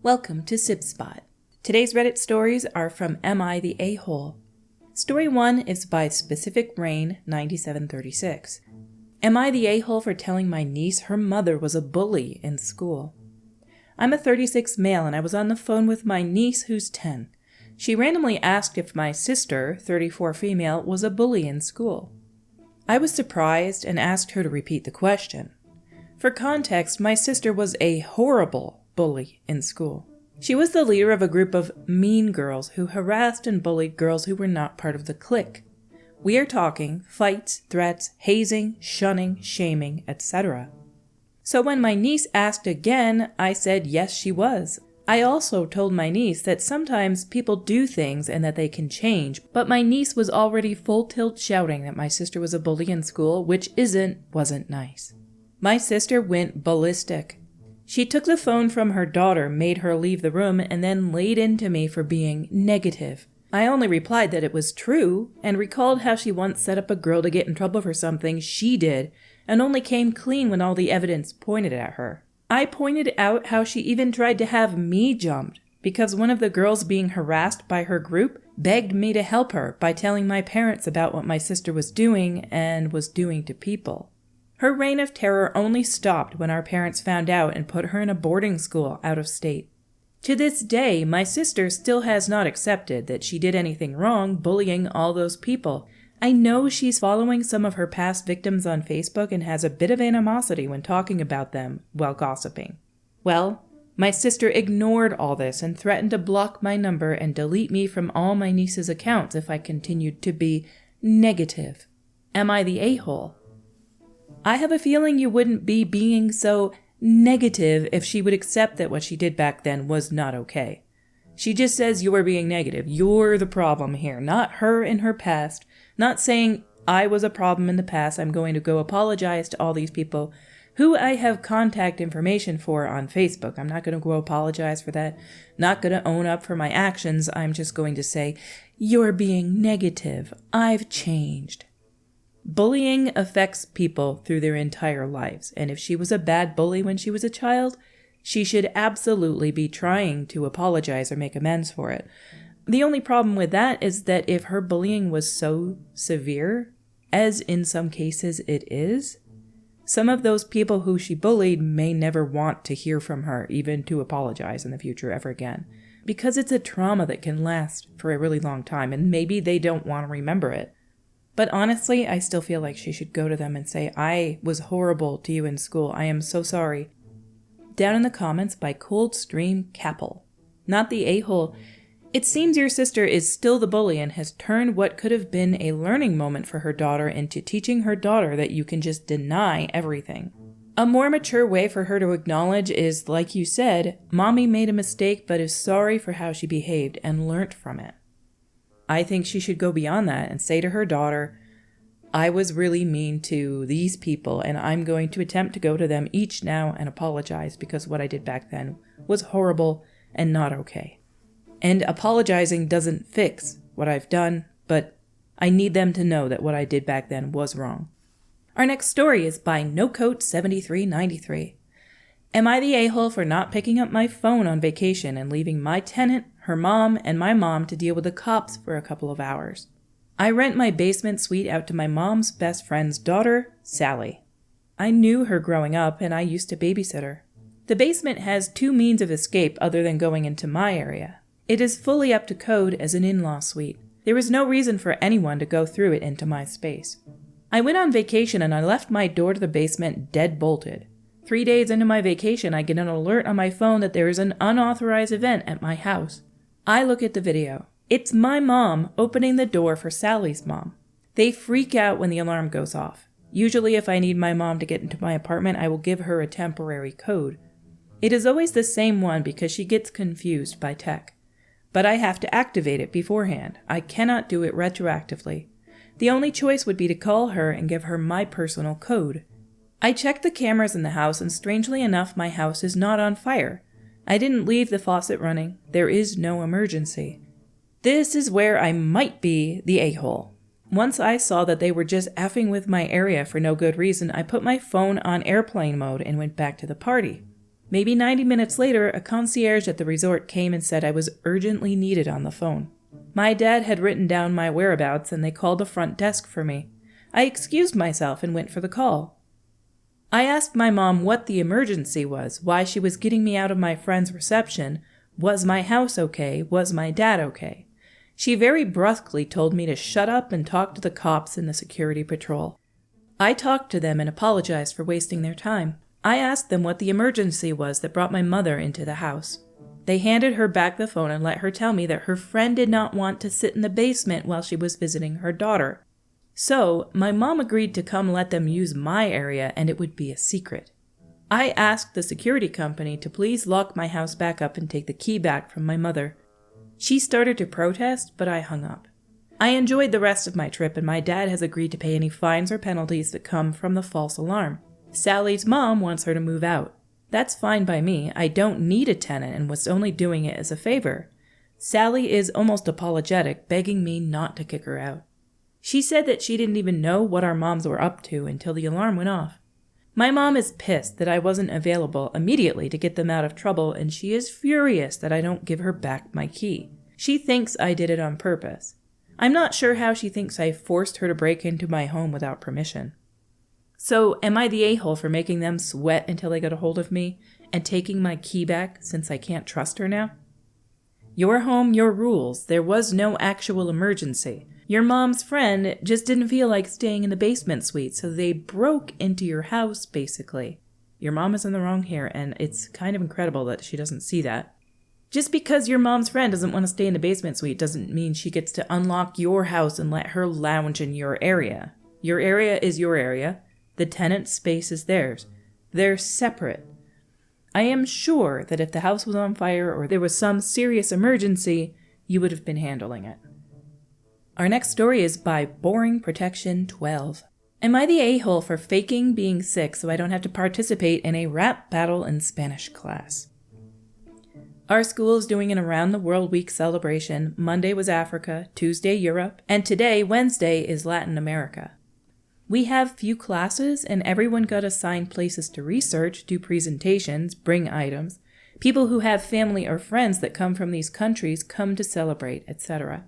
Welcome to Sib Spot. Today's Reddit stories are from Am I the A-Hole? Story 1 is by Specific Rain 9736. Am I the a-hole for telling my niece her mother was a bully in school? I'm a 36 male and I was on the phone with my niece who's 10. She randomly asked if my sister, 34 female, was a bully in school. I was surprised and asked her to repeat the question. For context, my sister was a horrible bully in school. She was the leader of a group of mean girls who harassed and bullied girls who were not part of the clique. We are talking fights, threats, hazing, shunning, shaming, etc. So when my niece asked again, I said yes, she was. I also told my niece that sometimes people do things and that they can change, but my niece was already full tilt shouting that my sister was a bully in school, which wasn't nice. My sister went ballistic. She took the phone from her daughter, made her leave the room, and then laid into me for being negative. I only replied that it was true, and recalled how she once set up a girl to get in trouble for something she did, and only came clean when all the evidence pointed at her. I pointed out how she even tried to have me jumped, because one of the girls being harassed by her group begged me to help her by telling my parents about what my sister was doing and was doing to people. Her reign of terror only stopped when our parents found out and put her in a boarding school out of state. To this day, my sister still has not accepted that she did anything wrong bullying all those people. I know she's following some of her past victims on Facebook and has a bit of animosity when talking about them while gossiping. Well, my sister ignored all this and threatened to block my number and delete me from all my niece's accounts if I continued to be negative. Am I the a-hole? I have a feeling you wouldn't be being so negative if she would accept that what she did back then was not okay. She just says you're being negative. You're the problem here, not her in her past. Not saying I was a problem in the past. I'm going to go apologize to all these people who I have contact information for on Facebook. I'm not going to go apologize for that. Not going to own up for my actions. I'm just going to say, you're being negative. I've changed. Bullying affects people through their entire lives, and if she was a bad bully when she was a child, she should absolutely be trying to apologize or make amends for it. The only problem with that is that if her bullying was so severe, as in some cases it is, some of those people who she bullied may never want to hear from her, even to apologize in the future ever again, because it's a trauma that can last for a really long time, and maybe they don't want to remember it. But honestly, I still feel like she should go to them and say, I was horrible to you in school. I am so sorry. Down in the comments by Coldstream Capel. Not the a-hole. It seems your sister is still the bully and has turned what could have been a learning moment for her daughter into teaching her daughter that you can just deny everything. A more mature way for her to acknowledge is, like you said, Mommy made a mistake but is sorry for how she behaved and learnt from it. I think she should go beyond that and say to her daughter, I was really mean to these people and I'm going to attempt to go to them each now and apologize because what I did back then was horrible and not okay. And apologizing doesn't fix what I've done, but I need them to know that what I did back then was wrong. Our next story is by NoCoat7393. Am I the a-hole for not picking up my phone on vacation and leaving my tenant, her mom, and my mom to deal with the cops for a couple of hours? I rent my basement suite out to my mom's best friend's daughter, Sally. I knew her growing up and I used to babysit her. The basement has 2 means of escape other than going into my area. It is fully up to code as an in-law suite. There is no reason for anyone to go through it into my space. I went on vacation and I left my door to the basement dead bolted. 3 days into my vacation, I get an alert on my phone that there is an unauthorized event at my house. I look at the video. It's my mom opening the door for Sally's mom. They freak out when the alarm goes off. Usually if I need my mom to get into my apartment, I will give her a temporary code. It is always the same one because she gets confused by tech. But I have to activate it beforehand. I cannot do it retroactively. The only choice would be to call her and give her my personal code. I checked the cameras in the house and strangely enough my house is not on fire. I didn't leave the faucet running. There is no emergency. This is where I might be the a-hole. Once I saw that they were just effing with my area for no good reason, I put my phone on airplane mode and went back to the party. Maybe 90 minutes later, a concierge at the resort came and said I was urgently needed on the phone. My dad had written down my whereabouts and they called the front desk for me. I excused myself and went for the call. I asked my mom what the emergency was, why she was getting me out of my friend's reception. Was my house okay? Was my dad okay? She very brusquely told me to shut up and talk to the cops in the security patrol. I talked to them and apologized for wasting their time. I asked them what the emergency was that brought my mother into the house. They handed her back the phone and let her tell me that her friend did not want to sit in the basement while she was visiting her daughter. So, my mom agreed to come let them use my area and it would be a secret. I asked the security company to please lock my house back up and take the key back from my mother. She started to protest, but I hung up. I enjoyed the rest of my trip and my dad has agreed to pay any fines or penalties that come from the false alarm. Sally's mom wants her to move out. That's fine by me. I don't need a tenant and was only doing it as a favor. Sally is almost apologetic, begging me not to kick her out. She said that she didn't even know what our moms were up to until the alarm went off. My mom is pissed that I wasn't available immediately to get them out of trouble, and she is furious that I don't give her back my key. She thinks I did it on purpose. I'm not sure how she thinks I forced her to break into my home without permission. So, am I the a-hole for making them sweat until they got a hold of me and taking my key back since I can't trust her now? Your home, your rules. There was no actual emergency. Your mom's friend just didn't feel like staying in the basement suite, so they broke into your house, basically. Your mom is in the wrong here, and it's kind of incredible that she doesn't see that. Just because your mom's friend doesn't want to stay in the basement suite doesn't mean she gets to unlock your house and let her lounge in your area. Your area is your area. The tenant's space is theirs. They're separate. I am sure that if the house was on fire or there was some serious emergency, you would have been handling it. Our next story is by Boring Protection 12. Am I the a-hole for faking being sick so I don't have to participate in a rap battle in Spanish class? Our school is doing an Around the World Week celebration. Monday was Africa, Tuesday Europe, and today, Wednesday, is Latin America. We have few classes and everyone got assigned places to research, do presentations, bring items. People who have family or friends that come from these countries come to celebrate, etc.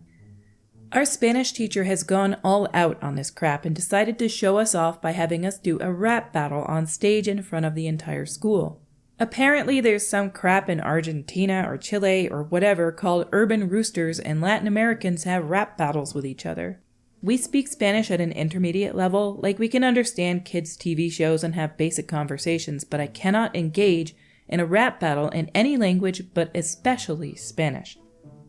Our Spanish teacher has gone all out on this crap and decided to show us off by having us do a rap battle on stage in front of the entire school. Apparently there's some crap in Argentina or Chile or whatever called urban roosters and Latin Americans have rap battles with each other. We speak Spanish at an intermediate level, like we can understand kids' TV shows and have basic conversations, but I cannot engage in a rap battle in any language but especially Spanish.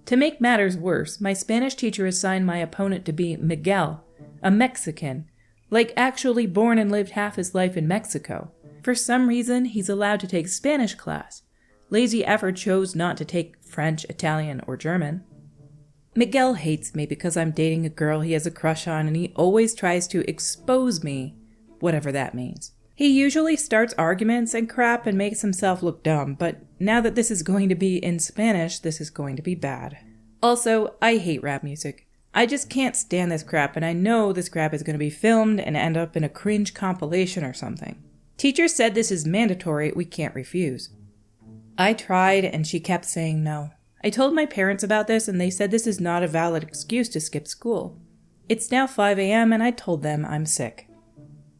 To make matters worse, my Spanish teacher assigned my opponent to be Miguel, a Mexican, like actually born and lived half his life in Mexico. For some reason, he's allowed to take Spanish class. Lazy effort chose not to take French, Italian, or German. Miguel hates me because I'm dating a girl he has a crush on and he always tries to expose me, whatever that means. He usually starts arguments and crap and makes himself look dumb, but now that this is going to be in Spanish, this is going to be bad. Also, I hate rap music. I just can't stand this crap, and I know this crap is going to be filmed and end up in a cringe compilation or something. Teacher said this is mandatory, we can't refuse. I tried, and she kept saying no. I told my parents about this, and they said this is not a valid excuse to skip school. It's now 5 a.m., and I told them I'm sick.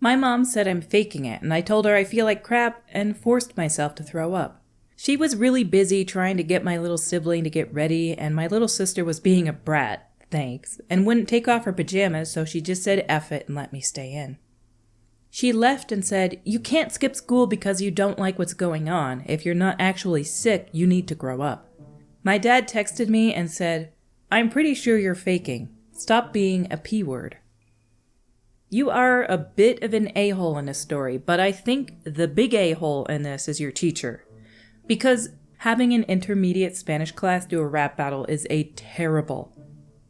My mom said I'm faking it, and I told her I feel like crap and forced myself to throw up. She was really busy trying to get my little sibling to get ready, and my little sister was being a brat, thanks, and wouldn't take off her pajamas, so she just said F it and let me stay in. She left and said, "You can't skip school because you don't like what's going on. If you're not actually sick, you need to grow up." My dad texted me and said, "I'm pretty sure you're faking. Stop being a P-word." You are a bit of an a-hole in this story, but I think the big a-hole in this is your teacher. Because having an intermediate Spanish class do a rap battle is a terrible,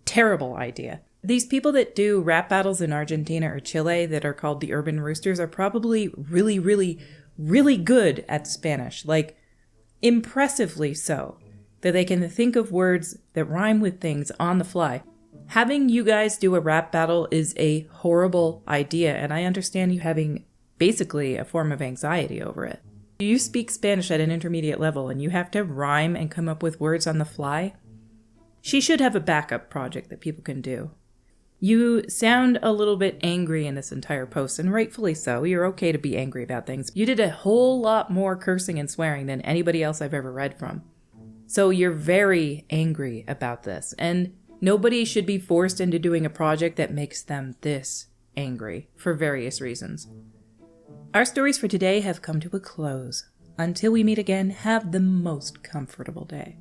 terrible idea. These people that do rap battles in Argentina or Chile that are called the urban roosters are probably really, really, really good at Spanish. Like, impressively so. That they can think of words that rhyme with things on the fly. Having you guys do a rap battle is a horrible idea, and I understand you having basically a form of anxiety over it. You speak Spanish at an intermediate level and you have to rhyme and come up with words on the fly? She should have a backup project that people can do. You sound a little bit angry in this entire post, and rightfully so. You're okay to be angry about things. You did a whole lot more cursing and swearing than anybody else I've ever read from. So you're very angry about this, and nobody should be forced into doing a project that makes them this angry for various reasons. Our stories for today have come to a close. Until we meet again, have the most comfortable day.